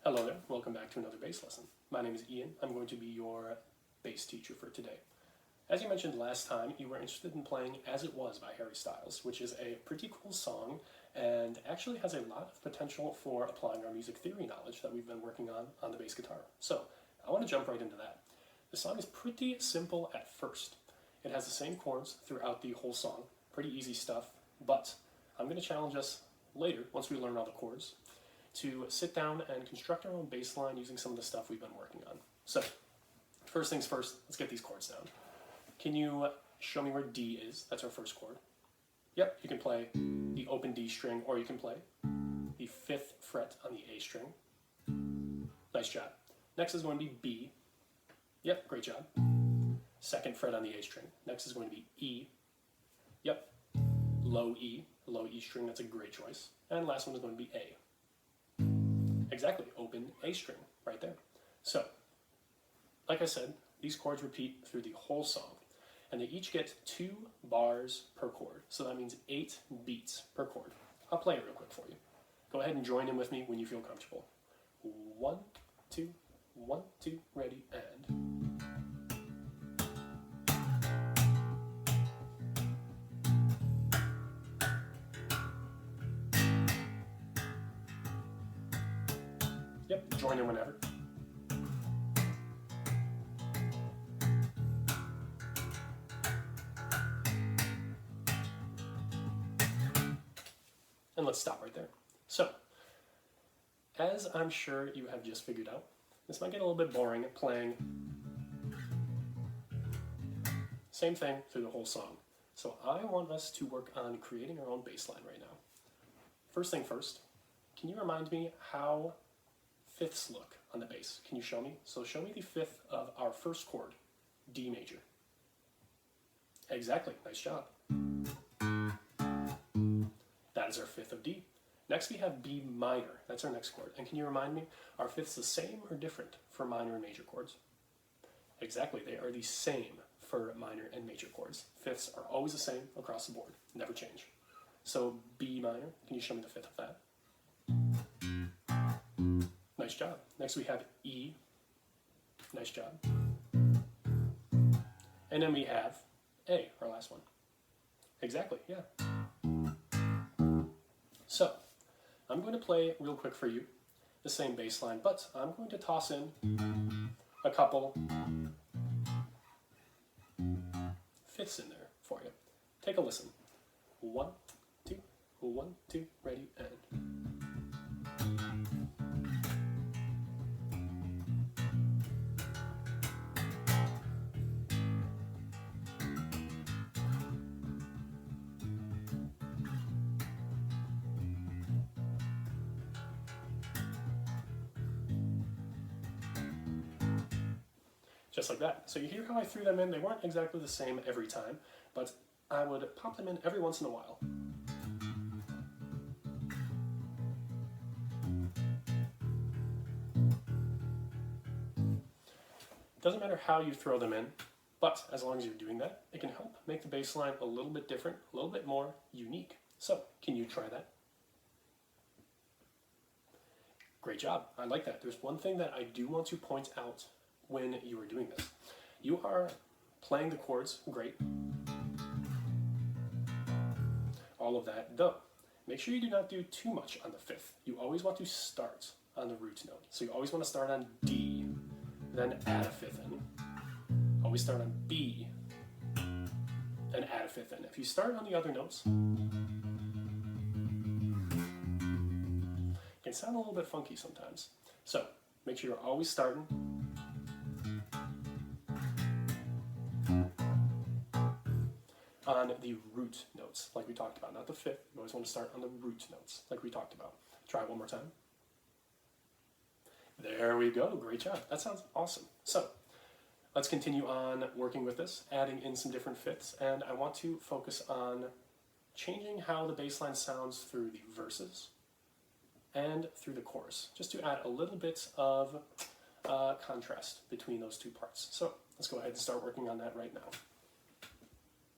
Hello there, welcome back to another bass lesson. My name is Ian. I'm going to be your bass teacher for today. As you mentioned last time, you were interested in playing As It Was by Harry Styles, which is a pretty cool song and actually has a lot of potential for applying our music theory knowledge that we've been working on the bass guitar. So I want to jump right into that. The song is pretty simple at first. It has the same chords throughout the whole song, pretty easy stuff, but I'm going to challenge us later, once we learn all the chords, to sit down and construct our own bass line using some of the stuff we've been working on. So, first things first, let's get these chords down. Can you show me where D is? That's our first chord. Yep, you can play the open D string, or you can play the 5th fret on the A string. Nice job. Next is going to be B. Yep, great job. 2nd fret on the A string. Next is going to be E. Yep, low E string, that's a great choice. And last one is going to be A. Exactly, open A string, right there. So, like I said, these chords repeat through the whole song, and they each get 2 bars per chord. So that means 8 beats per chord. I'll play it real quick for you. Go ahead and join in with me when you feel comfortable. 1, 2, 1, 2, ready, and... Yep, join in whenever. And let's stop right there. So, as I'm sure you have just figured out, this might get a little bit boring playing same thing through the whole song. So I want us to work on creating our own bass line right now. First thing first, can you remind me how fifths look on the bass? Can you show me? So show me the 5th of our first chord, D major. Exactly, nice job. That is our 5th of D. Next we have B minor, that's our next chord. And can you remind me, are fifths the same or different for minor and major chords? Exactly, they are the same for minor and major chords. Fifths are always the same across the board, never change. So B minor, can you show me the 5th of that? Nice job. Next we have E. Nice job. And then we have A, our last one. Exactly, yeah. So, I'm going to play real quick for you the same bass line, but I'm going to toss in a couple fifths in there for you. Take a listen. 1, 2, 1, 2, ready, and... Just like that. So you hear how I threw them in? They weren't exactly the same every time, but I would pop them in every once in a while. Doesn't matter how you throw them in, but as long as you're doing that, it can help make the bass line a little bit different, a little bit more unique. So, can you try that? Great job. I like that. There's one thing that I do want to point out when you are doing this. You are playing the chords great, all of that, though make sure you do not do too much on the 5th. You always want to start on the root note. So you always want to start on D, then add a 5th in. Always start on B, and add a 5th in. If you start on the other notes, it can sound a little bit funky sometimes. So make sure you're always starting on the root notes, like we talked about, not the 5th. You always want to start on the root notes, like we talked about. Try it one more time. There we go, great job. That sounds awesome. So, let's continue on working with this, adding in some different 5ths, and I want to focus on changing how the bass line sounds through the verses and through the chorus, just to add a little bit of contrast between those two parts. So, let's go ahead and start working on that right now.